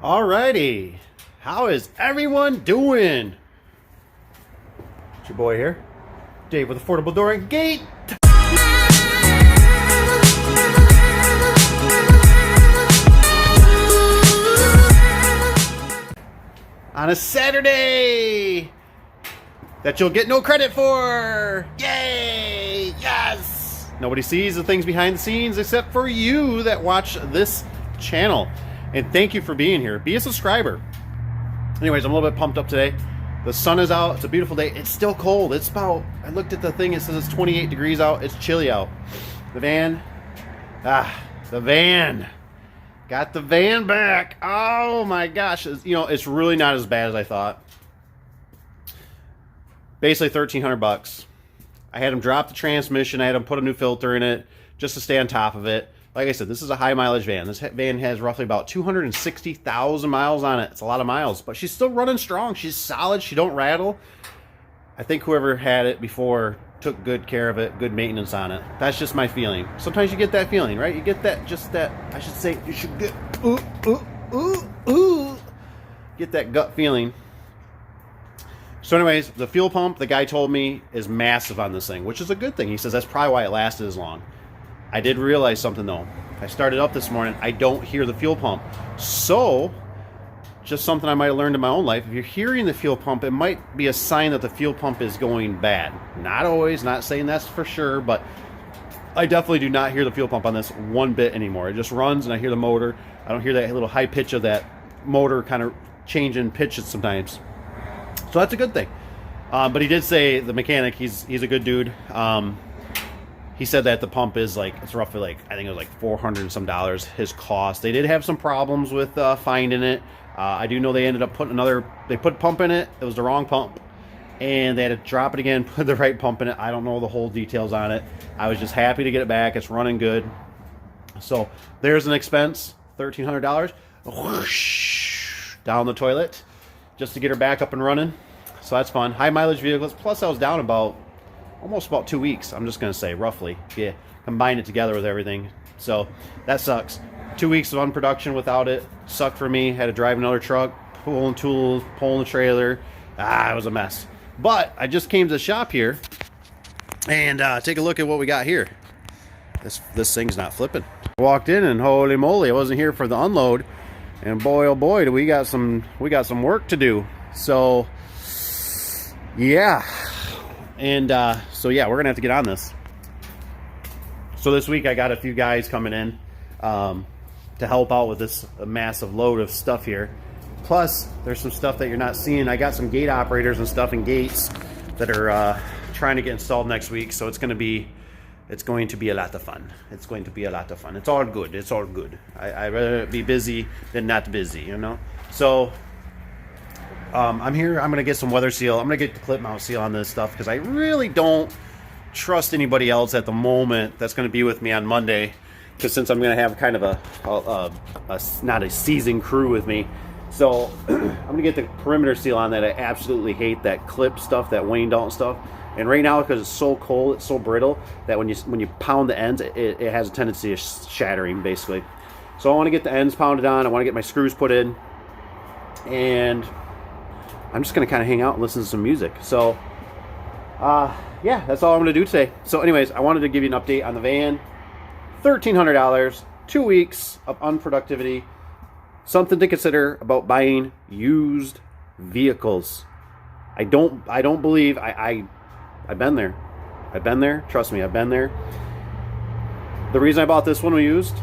Alrighty, how is everyone doing? It's your boy here, Dave with Affordable Door and Gate. On a Saturday that you'll get no credit for. Yay! Yes! Nobody sees the things behind the scenes except for you that watch this channel. And thank you for being here. Be a subscriber. Anyways, I'm a little bit pumped up today. The sun is out. It's a beautiful day. It's still cold. It's about, I looked at the thing. It says it's 28 degrees out. It's chilly out. The van. Got the van back. Oh my gosh. It's really not as bad as I thought. Basically $1,300. I had him drop the transmission. I had him put a new filter in it just to stay on top of it. Like I said, this is a high mileage van. This van has roughly about 260,000 miles on it. It's a lot of miles, but she's still running strong. She's solid. She don't rattle. I think whoever had it before took good care of it, good maintenance on it. That's just my feeling. Sometimes you get that feeling, right? You get that, I should say, you should get, get that gut feeling. So anyways, the fuel pump, the guy told me, is massive on this thing, which is a good thing. He says that's probably why it lasted as long. I did realize something though. I started up this morning, I don't hear the fuel pump. So, just something I might have learned in my own life. If you're hearing the fuel pump, it might be a sign that the fuel pump is going bad. Not always, not saying that's for sure, but I definitely do not hear the fuel pump on this one bit anymore. It just runs and I hear the motor. I don't hear that little high pitch of that motor kind of changing pitches sometimes. So that's a good thing. But he did say, the mechanic, he's a good dude. He said that the pump is it's roughly I think it was like $400 and some dollars, his cost. They did have some problems with finding it. I do know they ended up putting they put a pump in it. It was the wrong pump. And they had to drop it again, put the right pump in it. I don't know the whole details on it. I was just happy to get it back. It's running good. So there's an expense, $1,300. Whoosh, down the toilet just to get her back up and running. So that's fun. High mileage vehicles. Plus I was down almost about 2 weeks, I'm just going to say, roughly. Yeah, combine it together with everything. So, that sucks. 2 weeks of unproduction without it. Sucked for me. Had to drive another truck, pulling tools, pulling the trailer. It was a mess. But, I just came to the shop here, and take a look at what we got here. This thing's not flipping. Walked in, and holy moly, I wasn't here for the unload. And boy, oh boy, do we got some work to do. So, yeah. And so yeah, we're gonna have to get on this. So this week I got a few guys coming in to help out with this massive load of stuff here. Plus there's some stuff that you're not seeing. I got some gate operators and stuff and gates that are trying to get installed next week. So it's going to be a lot of fun. It's going to be a lot of fun. It's all good. It's all good. I'd rather be busy than not busy, you know. So I'm here. I'm going to get some weather seal. I'm going to get the clip mount seal on this stuff because I really don't trust anybody else at the moment that's going to be with me on Monday. Because since I'm going to have kind of a not a seasoned crew with me. So I'm going to get the perimeter seal on that. I absolutely hate that clip stuff, that Wayne Dalton stuff. And right now, because it's so cold, it's so brittle, that when you pound the ends, it has a tendency of shattering, basically. So I want to get the ends pounded on. I want to get my screws put in. And I'm just going to kind of hang out and listen to some music. So, yeah, that's all I'm going to do today. So anyways, I wanted to give you an update on the van. $1,300, 2 weeks of unproductivity. Something to consider about buying used vehicles. I don't believe, I've been there. I've been there. Trust me, I've been there. The reason I bought this one used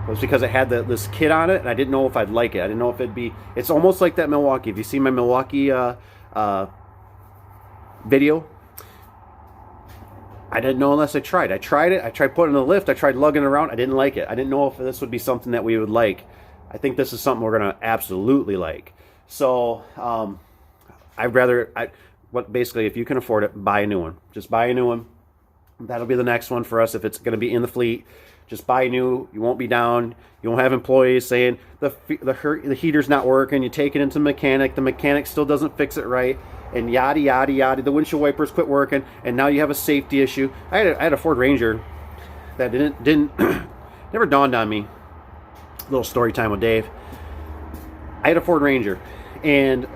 was because it had this kit on it, and I didn't know if I'd like it. I didn't know if it'd be... It's almost like that Milwaukee. If you see my Milwaukee video, I didn't know unless I tried. I tried it. I tried putting it in the lift. I tried lugging it around. I didn't like it. I didn't know if this would be something that we would like. I think this is something we're going to absolutely like. So, I'd rather... basically, if you can afford it, buy a new one. Just buy a new one. That'll be the next one for us if it's going to be in the fleet. Just buy new. You won't be down. You won't have employees saying the heater's not working. You take it into the mechanic still doesn't fix it right, and yada yada yada. The windshield wipers quit working, and now you have a safety issue. I had a Ford Ranger that didn't never dawned on me. A little story time with Dave. had a Ford Ranger, and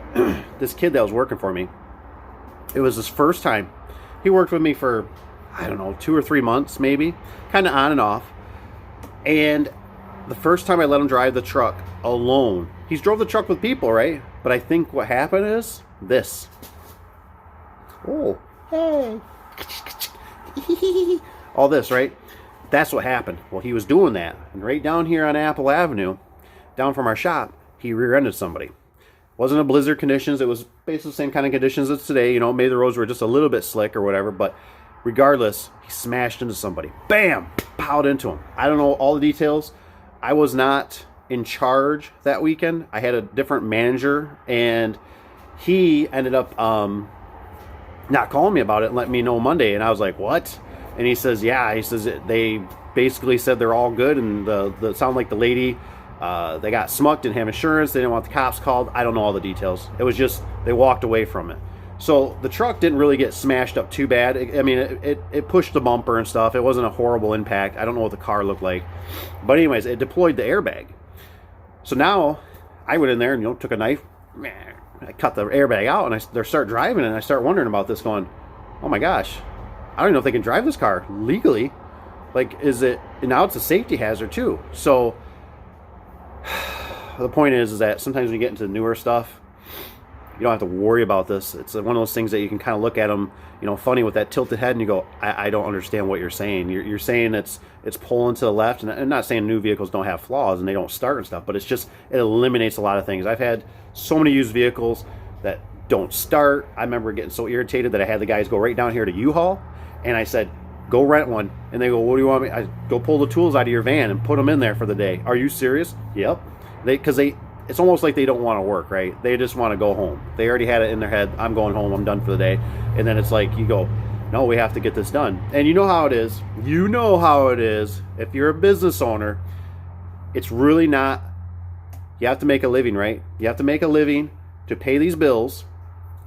this kid that was working for me, it was his first time. He worked with me for, I don't know, 2 or 3 months maybe, kind of on and off. And the first time I let him drive the truck alone, he's drove the truck with people, right? But I think what happened is this. Oh, hey. All this, right? That's what happened. Well, he was doing that. And right down here on Apple Avenue, down from our shop, he rear-ended somebody. Wasn't a blizzard conditions. It was basically the same kind of conditions as today. You know, maybe the roads were just a little bit slick or whatever. But regardless, he smashed into somebody. Bam! Plowed into him. I don't know all the details. I was not in charge that weekend. I had a different manager. And he ended up not calling me about it and letting me know Monday. And I was like, what? And he says, yeah. He says they basically said they're all good. And the sound like the lady... they got smucked, didn't have insurance, they didn't want the cops called. I don't know all the details. It was just, they walked away from it. So the truck didn't really get smashed up too bad. It pushed the bumper and stuff. It wasn't a horrible impact. I don't know what the car looked like. But anyways, it deployed the airbag. So now I went in there and, took a knife. I cut the airbag out and they start driving, and I start wondering about this going, oh my gosh, I don't even know if they can drive this car legally. Like, now it's a safety hazard too. So the point is that sometimes when you get into the newer stuff, you don't have to worry about this. It's one of those things that you can kind of look at them, funny with that tilted head, and you go, I don't understand what you're saying. You're saying it's pulling to the left, and I'm not saying new vehicles don't have flaws and they don't start and stuff, but it's just, it eliminates a lot of things. I've had so many used vehicles that don't start. I remember getting so irritated that I had the guys go right down here to U-Haul, and I said, go rent one. And they go, what do you want me? I go pull the tools out of your van and put them in there for the day. Are you serious? Yep. It's almost like they don't want to work, right? They just want to go home. They already had it in their head, I'm going home, I'm done for the day. And then it's like, you go, no, we have to get this done. And you know how it is. You know how it is. If you're a business owner, it's really not, you have to make a living, right? You have to make a living to pay these bills.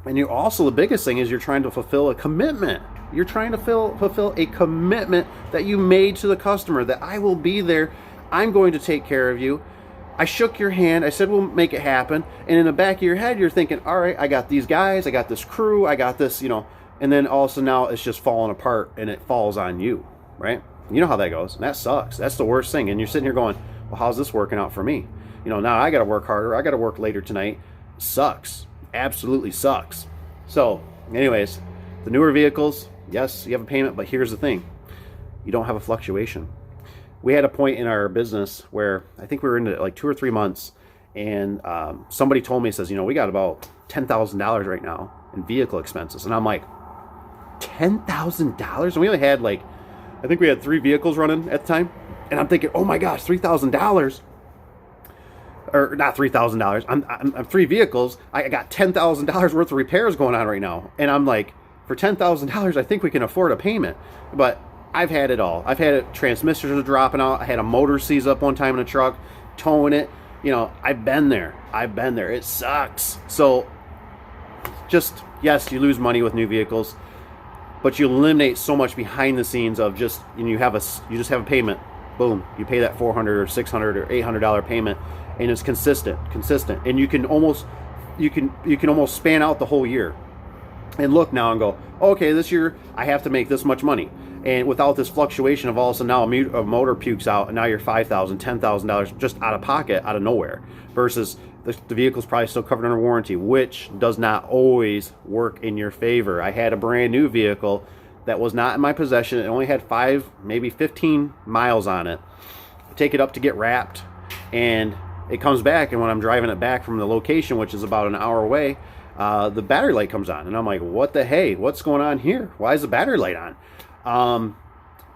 And you're also, the biggest thing is you're trying to fulfill a commitment. You're trying to fulfill a commitment that you made to the customer, that I will be there. I'm going to take care of you. I shook your hand. I said, we'll make it happen. And in the back of your head, you're thinking, all right, I got these guys. I got this crew. I got this, and then also now it's just falling apart and it falls on you, right? You know how that goes. And that sucks. That's the worst thing. And you're sitting here going, well, how's this working out for me? Now I got to work harder. I got to work later tonight. Sucks. Absolutely sucks. So anyways, the newer vehicles, yes, you have a payment, but here's the thing. You don't have a fluctuation. We had a point in our business where I think we were into like 2 or 3 months, and somebody told me, says, we got about $10,000 right now in vehicle expenses. And I'm like, $10,000? And we only had I think we had 3 vehicles running at the time. And I'm thinking, oh my gosh, $3,000. Or not $3,000. I'm 3 vehicles. I got $10,000 worth of repairs going on right now. And I'm like, for $10,000, I think we can afford a payment. But I've had it all. I've had transmissions dropping out. I had a motor seize up one time in a truck, towing it. I've been there. It sucks. So just, yes, you lose money with new vehicles, but you eliminate so much behind the scenes of just, you just have a payment. Boom. You pay that $400 or $600 or $800 payment, and it's consistent. And you can almost span out the whole year and look now and go, okay, this year I have to make this much money. And without this fluctuation of all of a sudden now a motor pukes out, and now you're $5,000, $10,000 just out of pocket, out of nowhere, versus the vehicle's probably still covered under warranty, which does not always work in your favor. I had a brand new vehicle that was not in my possession. It only had 5, maybe 15 miles on it. I take it up to get wrapped, and it comes back, and when I'm driving it back from the location, which is about an hour away, the battery light comes on, and I'm like, what the hey? What's going on here? Why is the battery light on?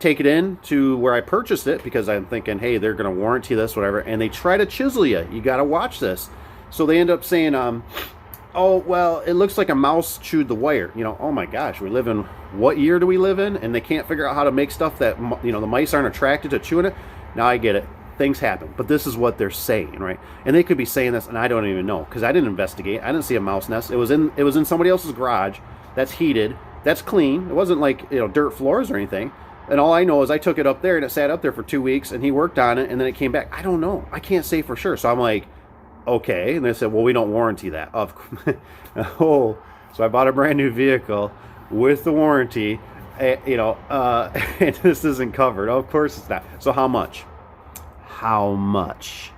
Take it in to where I purchased it, because I'm thinking, hey, they're going to warranty this, whatever, and they try to chisel you. You got to watch this. So they end up saying, oh, well, it looks like a mouse chewed the wire. Oh my gosh, what year do we live in? And they can't figure out how to make stuff that, the mice aren't attracted to chewing it. Now I get it. Things happen. But this is what they're saying, right? And they could be saying this, and I don't even know, because I didn't investigate. I didn't see a mouse nest. It was in somebody else's garage. That's heated. That's clean. It wasn't like, dirt floors or anything. And all I know is I took it up there, and it sat up there for 2 weeks, and he worked on it, and then it came back. I don't know. I can't say for sure. So I'm like, okay. And they said, well, we don't warranty that. Oh, so I bought a brand new vehicle with the warranty, and this isn't covered. Of course it's not. So how much? How much?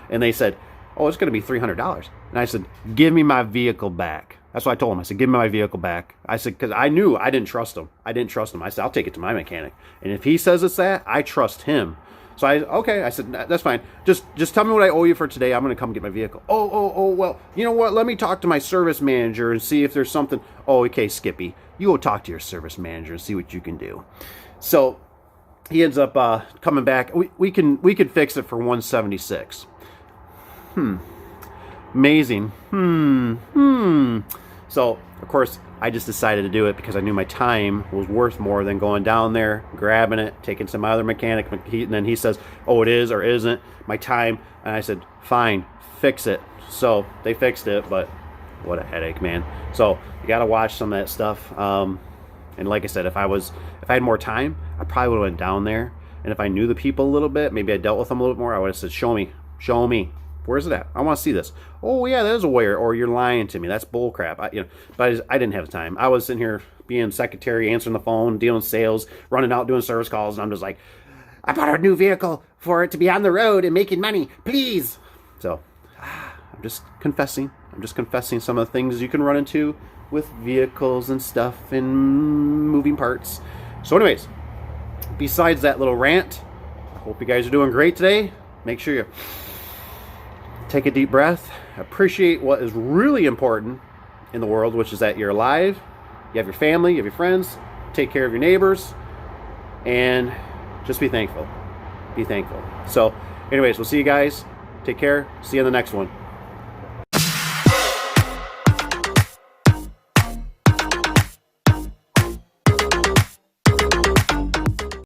And they said, oh, it's going to be $300. And I said, give me my vehicle back. That's what I told them. I said, give me my vehicle back. I said, because I knew I didn't trust him. I said, I'll take it to my mechanic. And if he says it's that, I trust him. So I said, that's fine. Just tell me what I owe you for today. I'm going to come get my vehicle. Oh, well, you know what? Let me talk to my service manager and see if there's something. Oh, okay, Skippy. You go talk to your service manager and see what you can do. So he ends up coming back. We could fix it for $176. Amazing. So, of course, I just decided to do it because I knew my time was worth more than going down there, grabbing it, taking some other mechanic, and then he says, oh, it is or isn't my time. And I said, fine, fix it. So they fixed it, but what a headache, man. So you got to watch some of that stuff. And like I said, if I had more time, I probably would have went down there. And if I knew the people a little bit, maybe I dealt with them a little bit more, I would have said, show me. Where's it at? I want to see this. Oh yeah, that is a wire. Or you're lying to me. That's bull crap. But I didn't have time. I was sitting here being secretary, answering the phone, dealing sales, running out doing service calls, and I'm just like, I bought a new vehicle for it to be on the road and making money, please. So I'm just confessing some of the things you can run into with vehicles and stuff and moving parts. So anyways, besides that little rant, I hope you guys are doing great today. Make sure you take a deep breath, appreciate what is really important in the world, which is that you're alive, you have your family, you have your friends, take care of your neighbors, and just be thankful. Be thankful. So anyways, we'll see you guys. Take care. See you in the next one.